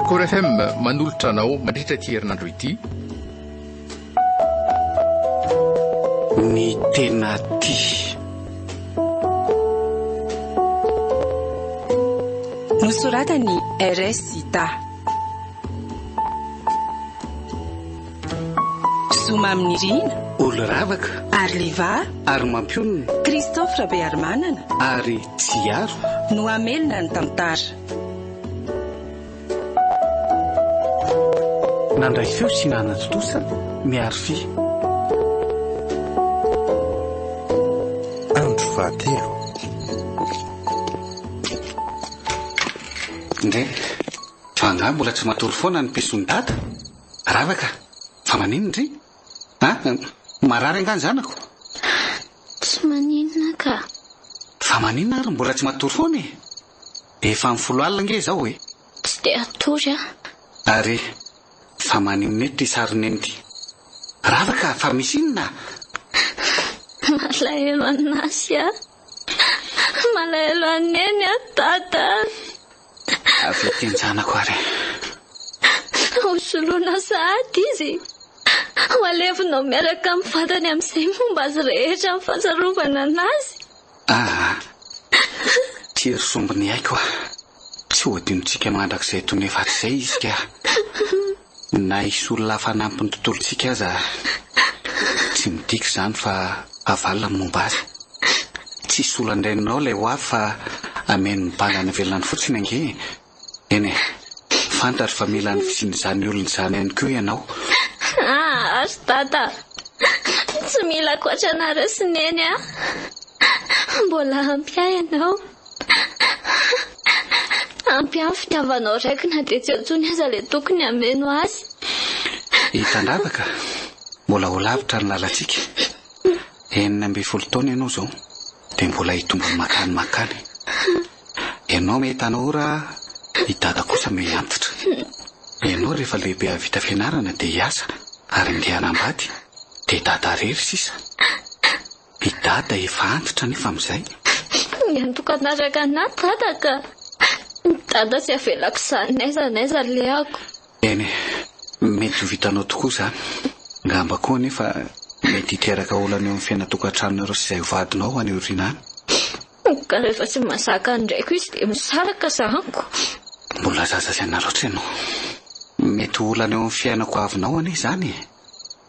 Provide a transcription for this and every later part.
Kora FM manolotra anao mandritra ity herinandro ity. Ny tena ty. Nosoratany RS Sita. Zoma amin'ny rina. Olo ravaka. Arliva. Ary mampionina. Christophe Rabearmanana. Ary Tsiaro. No amelona ny tantara. Nandray feo sy nanatotosa miaro fi. Andro fahatelo. Ndre, fanga mbola tsy matory foana ny pesony dada. Ravaka, fa maninona ry? Marary angany zanako. Tsy maninona ka. Fa maninona ary mbola tsy matory foana e? Efa amin'ny 10 alina nge zao e. Tsy de atory a. Ary fa maninona ety sariny ety. Ravaka, fa misy inona? Malahelo an'asy a. Malahelo an'eny a tata. Avy teny zanako ary. Hosolona sahady izy. Hoalevinao miaraka amin'ny vatany amin'izay momba azy rehetra amin'ny fahasarovana anazy. Tiry sombiny aiko a. Tsy hoadinontsika mandrakizay tony efatr'izay izy ka. Na isy olona fanampiny tontolontsika aza. Tsy midiko izany fa avalona momba azy. Tsy solandrenao ilay ho avy fa ameny mibangana velona ny fotsiny ange. Eny, fantatra fa mila ny fisian'izany olona izany ihany koa ianao. Azo tata. Tsy mila koatrana resineny a. Mbola ampy ianao. Ampy amin'ny fitiavanao raikina dia tsy atsony aza ilay tokony ameno azy. Hitandravaka, mbola ho lavitra ny lalantsika. 19 taona ianao zao, dia mbola hitombony makany. Ianao mehitanao raha hidada kosa me antitra. Ianao rehefa lehibe avita fianarana dia hiasa, ary ndeha hanambady, dia dada rery sisa. Hidada efa antitra nefa amin'izay. Antokanaraka anahy tata ka. Dada tsy avelako izany naiza leako. Eny, mety ho vitanao tokoa izany. Ngamba koa nefa mety hiteraka olana eo amin'ny fiainatokantrano sy izay vadinao any orinany. Ka rehefa tsy mahazaka andraiko izy dia misaraka zahako. Mbola zaza izay naloatra ianao. Mety olana eo amin'ny fiainako avinao anie izany.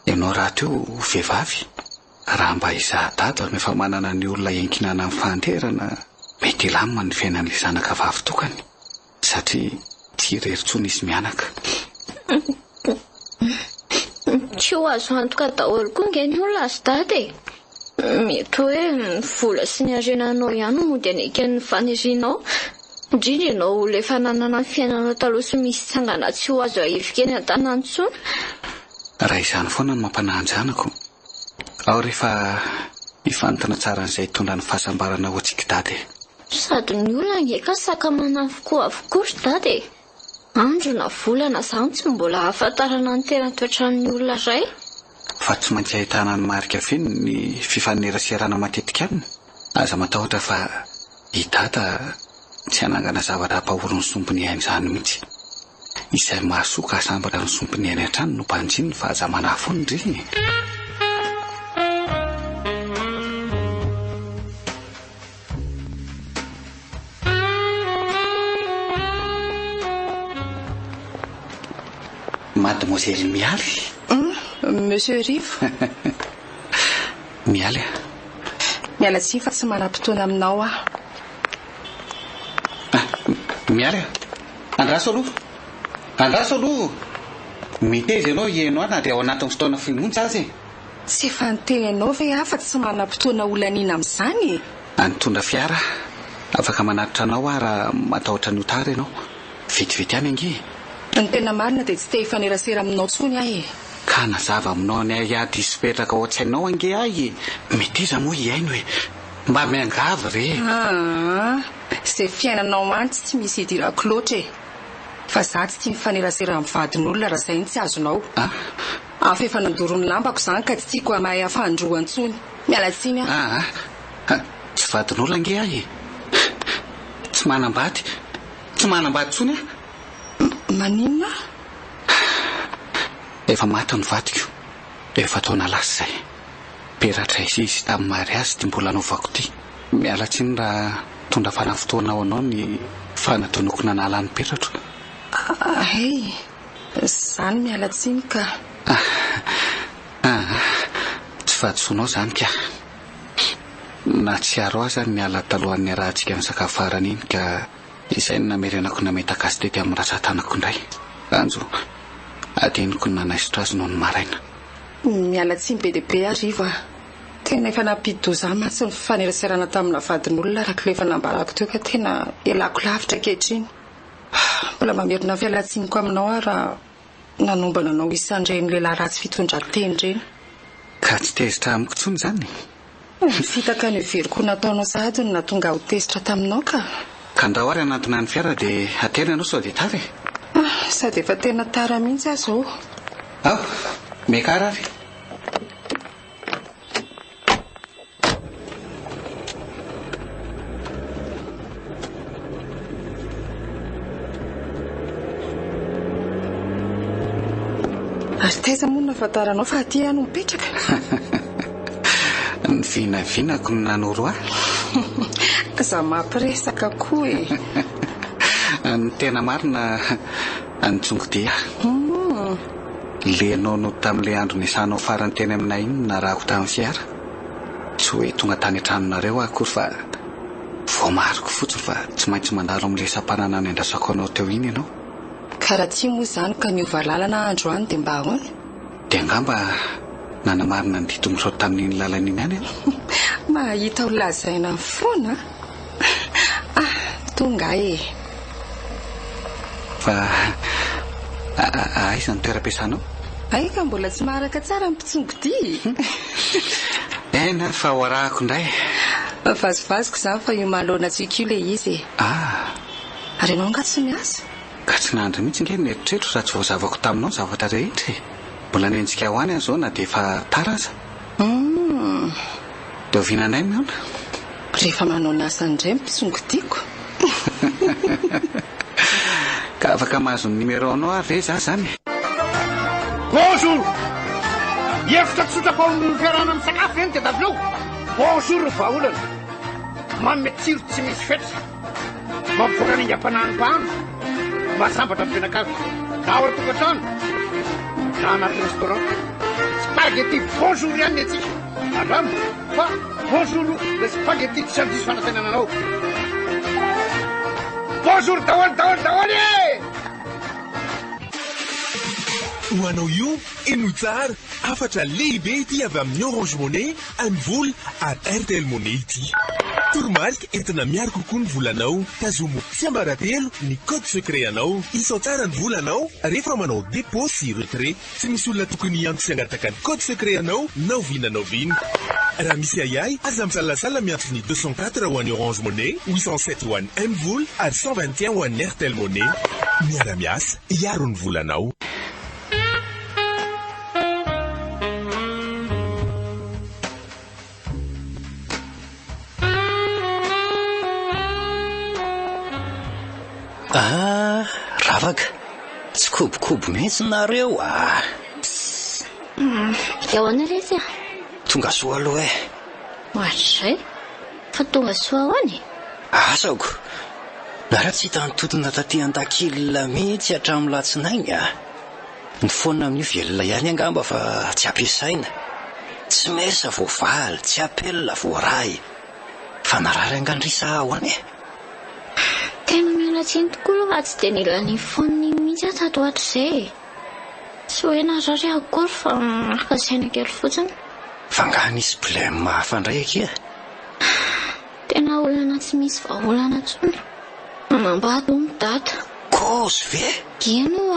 Ianao raha teo vehivavy. Raha mba izaha dada nefa manana ny olona iankinana amin'ny fahanterana, mety ilamina ny fiainan'ilay zanaka vavy tokany. Satria tsy reritsony izy mianaka. Tsy ho azo antoka daholo koa nge ny olona azy dada e. Mety hoe ny vola sy ny harenanao ihany mody aneken'ny fanirianao. Indrindra ianao lefa nanana ny fiainanao taloha sy misy tsangana tsy ho azo ahivokeny an-tanany intsony. Raha izany foana ny mampanahy ny zanako. Ao rehefa hifantana tsara n'izay tondra ny fahasambarana ho antsika dada e. Sady ny olona ngeka saka manavokoa avokory dada e. Andro na volana izany tsy mbola ahafantarana ny tena toetran'ny olona iray. Fa tsy maintsy ahitana ny marika feno ny fifaneraserana matetika aminy. Aza matahotra fa i dada tsy hanangana zavatra hampahoro ny sombiny ainy izany mihitsy. Izay mahasoka hasambara ny sombiny ainy hatrany no mpanjiny fa aza manahy foana ry. Mademoiselle Mialy. Monsieur Rivo. Mialy. Miala tsy fa tsy manam-potoana aminao ah. Mialy. Andraso aloha. Miteza ianao ianao na dia ao anatin'ny fotoana finontsy azy. Tsy fanteny ianao ve afa tsy manam-potoana olaniana amin'izany. Anitondra fiara. Afaka manatitra anao raha matahotra ny otara ianao. Vitivity any ange. Ny tena marina dia tsy te hifanerasera aminao tsony ahy e. Ka nazava aminao ny ady isopetraka ao tsy-ainao ange ahy. Miteza moa iaino hoe mba miangavy re. Izay fiainanao antsy tsy misy hidirako loatra e. Fa za tsy tia mifanerasera amin'ny vadin'olona raha izay tsy azonao. Afa efa nandoro ny lambako izany ka tsy tiako hamahay afandroany tsony. Miala tsiny ah. Tsy vadin'olona ange ahy. Tsy manambady tsony ah. Maninona? Efa maty ny vadiko. Efa taona lasa izay. Peratra izy tamin'ny mariazy dia mbola naovako ity. Miala tsiny raha tondra fanafotoana ao anao ny fanatonoko nanala ny peratra. Hey, izany miala tsiny ka. Tsy fahadisoanao izany ka. Na tsy aro aza ny ala talohan'ny rahantsika ny sakafo farany iny ka izay ny namerenako nametaka azy tety amin'ny ratsan-tanako indray. Anjo, adiniko ny nanaisotra azy noho ny maraina. Miala tsiny be dia be ariva. Tena efa nampidi-doza matsy ny faneraserana tamina vadin'olona araka efa nambarako teo ka tena ialako lavitra ankehitriny. Mbola mamerina fialatsiniko aminao raha nanombana anao isandray ny lehilahy ratsy fitondran-teny ireny. Ka tsy tezitra amiko intsony izany. Fitaka ny veriko nataonao sahady no natonga ho tezitra taminao ka. Ka ndao ary anatona ny fiara dia atena ianao sao dia tara. Sady efa tena tara mihitsy aza ao. Mekara ary. Ary taiza moa nafantaranao fa aty ano mipetraka. Ny vinavinako no nanoro ahy. Za mampiresaka koa e. Ny tena marina antsongo dia. Lenao no tamin'ilay andro nisanao farany teny aminay iny narahako tamin'ny fiara. Tsy hoe tonga tany an-tranonareo akory fa voamariko fotsiny fa tsy maintsy mandalo amin'ilay sampanana ny andrasako anao teo iny ianao. Karaha tsy moa izany ka niova lalana andro any dia mba ahoana? Dia angamba nanamarina ny ditombotrao tamin'iny lalana iny any. Mahita ho lazaina foana. Tonga e. Fa aiza ny toeram-piasanao? Ay ka mbola tsy maharaka tsara ny mpitsongo-dia. Ena fa ho arahako indray. Vazovazoko izany fa io mahaloanantsika io ilay izy e. Ary ianao nga tsy miasa? Ka tsy nandry mihitsy nge ny eritreritro raha tsy voazavako taminao zavatra rehetra e. Mbola nendrika ho any izao na dia efa tara aza. Dia ovinanay miona. Rehefa manao ny asa indray mpitsongo-diako. Ka afaka mahazo ny numéro anao ary ve za zany? Bonjour! Efitra tsotrako amin'ny fiarahana amin'ny sakafo eny dia davilao. Bonjour vahaolana. Manome tsiro tsy misy fetra. Mampivoaka ny ingam-pananim-pahano. Mahasambatra amin'ny fianakavy. Na ao tokantrano. Na anaty restaurant. Spaghetti bonjour ihany ny atsika. Andramo fa bonjour le spaghetti tsy andisy fanatenana anao. Bonjour daholy Ho anao io ino tsara afatra lehibe ity avy amin'ny Orange Money any vola ary RTL Money ity. Toromarika entina miaro kokoa ny volanao, tazomo tsy ambaratelo ny code secret anao. Isao tsara ny volanao rehefa manao dépôt sy retrait. Tsy misy olona tokony antso angataka ny code secret anao na ovinanao viny. Raha misy ayay, aza misalasala miantso ny 204 ho an'ny Orange Money, 807 ho an'ny M-Vola ary 121 ho an'ny RTL Money. Miara-miasa, iaro ny volanao. Ravaka, tsy kobokobo mihitsy nareo Ahoana ilay izy Tonga soa aloha e. Ohatray, fa tonga soa ahoany? Asako, na raha tsy hita nitotona taty an-takilina mihitsy hatramin'ny latsinainy ny foana amin'io velona ihany angamba fa tsy ampiasaina. Tsy mesa voavaly, tsy apelina voaray. Fa narary angandrisa ahoany Tena miala tsiny tokoa aloha fa tsy dia nila ny foniny mihitsy tato hatrizay. Tsy hoe narary akory fa araka saina kely fotsiny. Fa nga nisy problème mahafandray akia. Tena olana tsy misy vahaolana intsony. Manambady ny data. Kosy ve? Ino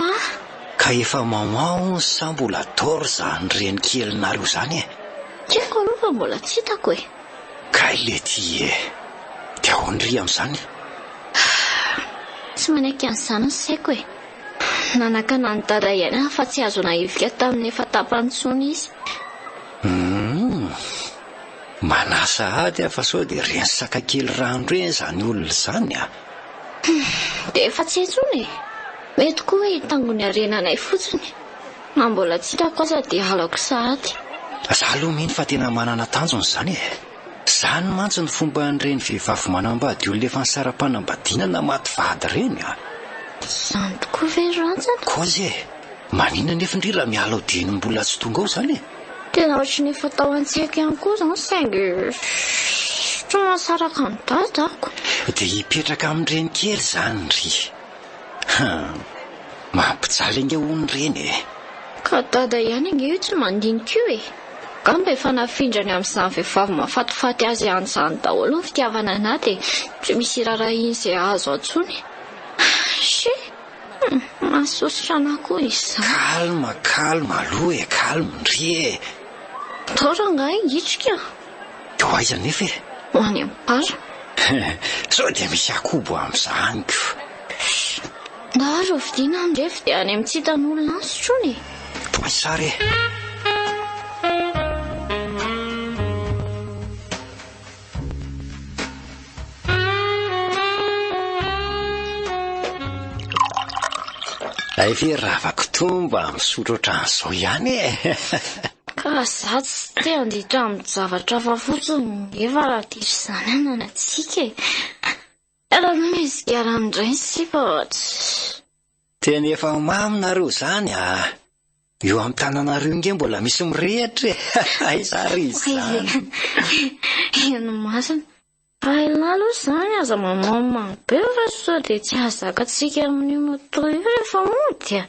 Ka efa mamao sa mbola torza ny reny kelinareo zany Tiako aloha fa mbola tsy hitako e. Ka ile ty dia ondry amin'izany. Tsy manaiky an'izany ny saiko e. Nanakana ny dada ihany fa tsy azo naivika tamin'ny efa tapantsony izy. Manasa ady fa sao dia reny sakakely rano reny zany olona zany Dia efa tsy intsony mety koa hoe tangony arenanay fotsiny na mbola tsitrako aza dia halako sahady. Za aloha mihitsy fa tena manana tanjony zany e. Zany mantsy ny fomba an'ireny vehivavy manambady olona efa ny saram-panambadiana maty vady reny a. Zany tokoa ve rantsana? Koze maninona nefa indrindra miala ao diny mbola tsy tonga ao zany e. Tena ohatry ny fatao an-tsaiko ihany koa zany saingy tena saraka ny dadako. Dia hipetraka amin'ireny kely zany ry. Mampijaly ange hono reny e. Ka dada ihany ange io tsy mandinika io e. Gamba efa nafindrany amin'izany vehivavy mahafatifaty azy an'izany daholo ny fitiavana anahy dia tsy misy raharaha izay azo antsony. Mahasositra anahy koa izy. Kalma aloha e, kalma ndry e. Tora nga hitrika. Dia aiza nefa e? Ho any am-para. Sao dia misy akobo amin'izany ko. Ndaharo vidiana andrefy dia any amin'ny tsy hitan'olona anso trony. Toa sara e. Ay ravako tomba misotro ohatran'izao ihany e. Ka za tsy te handitra amin'ny zavatra hafa fotsiny efa raha diso izany ananatsika e. Ala misy garan'indray sipa tena efa maminareo zany a. Eo amin'ny tananareo nge mbola misy mirehatra e. Aizary izany. Eno masina. Raha aloha zany aza mamamana be fa sao dia tsy azakatsika amin'ny moto io rehefa mody a.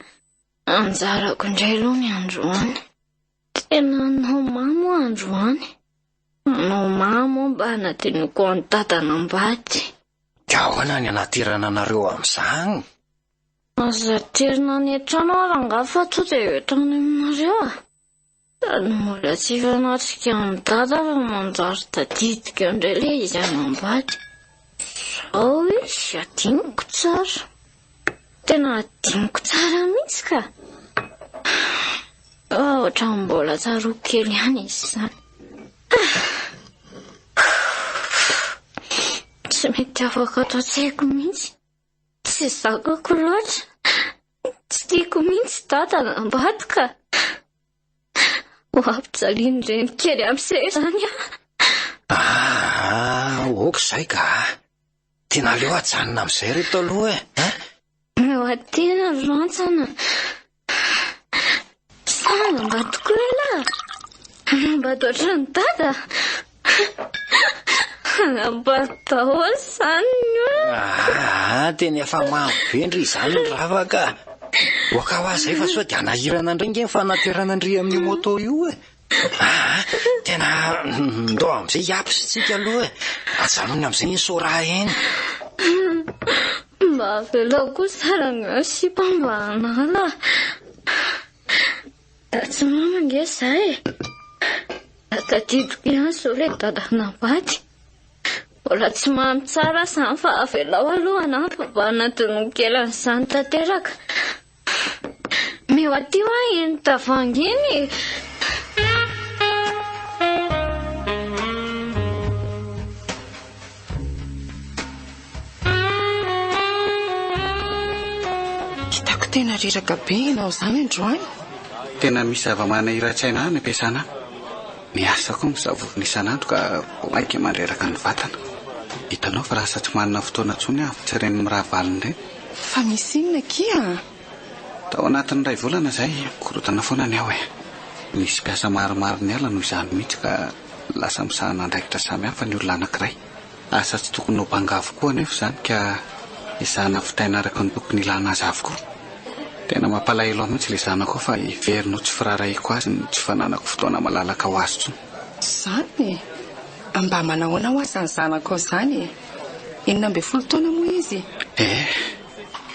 Anjarako indray aloha ny androany. Tena nao mamo androany. Nao mamo mba hanadiniko any dadanambady. Dia ahoana ny anaterana anareo amin'izany? Aza terina ny an-trano aho rangaha fa to dia etrany aminareo a. Sady mbola tsy fanatrika amin'ny dada fa manjary tadidika indray ilay izy anambady. Sao izy adiniko tsara. Tena adiniko tsara mihitsy ka. Ohatra mbola tsaroako kely ihany izy izany. Tsy mety afaka atao tsaiko mihitsy. Tsy zakako loatra. Tsy tiako mihitsy dadanambady ka. Ho ampijaliany ireny kely amin'izay zany a. Oka izay ka. Tena aleo ajanona amin'izay reto aloha e. Eo atena rantsana. Sana mba tokoa ela. Mba toatrany dada. Mba daholo zany io. Tena efa mamy be ndry izany ny ravaka. Oka ho azy fa sao dia anahirana indray nge fanaterana indry amin'ny moto io e. Tena ndao amin'izay hiapisitsika aloha e. Ajanony amin'izay ny sora eny. Mba avela koa saranga sipa mba hanala. Da tsy mamange zay. Da tadidiko ihany sao ilay dadanambady. Mbola tsy mamy tsara zany fa avelao aloha anahy mba hanadiniko kely an'izany tanteraka. Meo aty ho eny tavoahangy iny. Hitako tena reraka be ianao izany androany. Tena misy zava-mana iratsaina any ampiasana. Miasa koa mizavoky ny isan'andro ka maika mandreraka ny vatana. Hitanao fa rasa tsy manana fotoana intsony aho tsy reny mirahavaliny ireny. Fa misy inona kia? Tao anatin'ny 2 volana izay korotana foana ny aho e. Misy mpiasa maromaro ny ala noho izany mihitsy ka lasa misahana andraikitra samihafa ny olona anankiray. Asa tsy tokony ho banga avokoa nefa izany ka izana fitaina araka ny tokony ilana azy avokoa. Tena mampalahelo aho mihitsy ilay zanako fa hiverino tsy firaraiko azy ny tsy fananako fotoana malalaka ho azy tsony. Zany mba manahoana ho azy ny zanako izany e. 12 taona moa izy.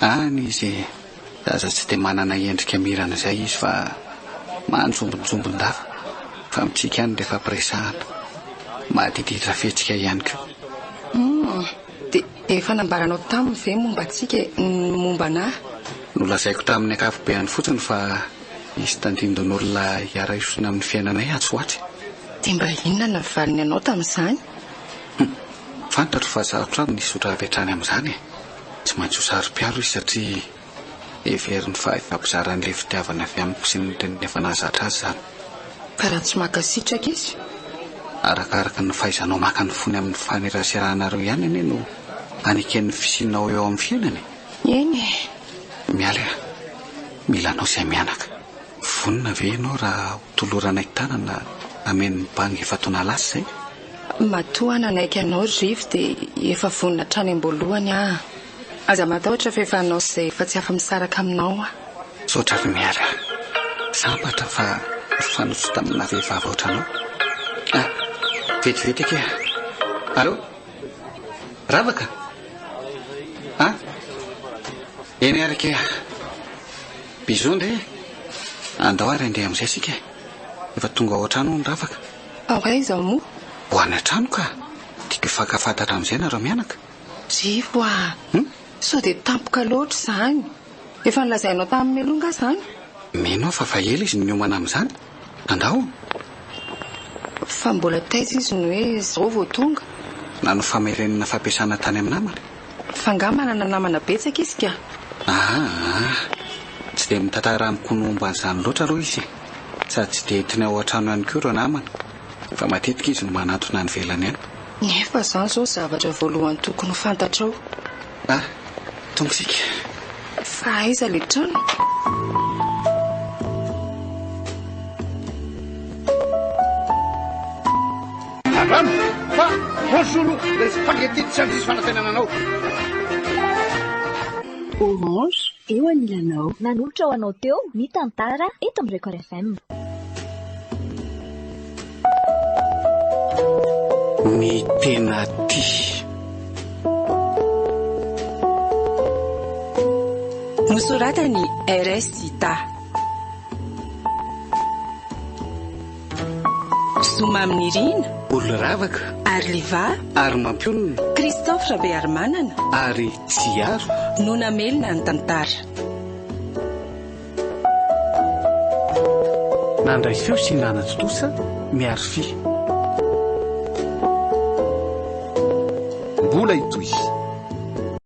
Any izy zaza tsy dia manana endrika mirana izay izy fa manjombonjombon-dafa fa mitsika any rehefa ampiresahana. Madiditra fihetsika ihany koa. Dia efa nambaranao taminy ve momba antsika momba anahy? Nolazaiko tamin'ny ankapobeany fotsiny fa izy tandindon'olona hiara isona amin'ny fiainanay atsy hoatsy. Dia mba inona navaliny anao tamin'izany? Fantatro fa sarotra ny sotra avetrany amin'izany e. Tsy maintsy ho saro-piaro izy satria everiny fa efapizaran'ilay fitiavana avy amiko sy ny teny efa nahazatra azy zany. Ka raha tsy makasitraka izy arakaraka ny fahaizanao maka ny fony amin'ny faneraserahanareo ihany ane no aneken'ny fisinao eo amin'ny fiainany. eny miala mila anao izay mianaka. Vonina ve ianao raha tolorana tanana amen'ny bangy efa tona lasy izay? matoa nanaiky anao rivo dia efa vonina trany am-boalohany aza matahotra fa efa anao izay efa tsy afa-misaraka aminao sotra ny miala sambatra fa fanoso tamina vehivavy ohatranao. Vetivety ake. Allo? Ravaka? Eny ary ake. Bisou ndre? Andao ary andeha amin'izay sika. Efa tonga ao an-trano ny Ravaka. Aiza moa? Ho any an-trano ka. Tiako fakafantatra amin'izay nareo mianaka. Rivo sao dia tampoka loatra izany. Efa nilazainao tamin'ny melonga izany? Mino fa ela izy niomana amin'izany. Andao? Fa mbola taiza izy ny hoe izao vao tonga. Nano famerenana fampiasana tany amin'ny namana. Fa nga manana namana betsaka izy ka. Tsy dia mitantara amiko nomba an'izany loatra aloha izy. Sady tsy dia entiny ao an-trano ihany koa ireo namana. Fa matetika izy no manatona ny velany ihany. Nefa izany izao zavatra voalohany tokony fantatrao. Tonga isika. Fa aiza ilay trano? Fa bonjour, les spaghetti tsy andrisy fanantenananao. Orange eo anilanao. Nanolotra ho anao teo mitantara eto amin'ny Record FM. Ny tena tia. Nosoratany RS Zita. Zoma amin'ny Irina. Olo-Ravaka. Arliva. Ary Mampionina. Christophe Rabearmanana. Ary Tsiaro. Nona Melina ny tantara. Nandray feo sy nanatotosa miaro fi. Mbola itoy.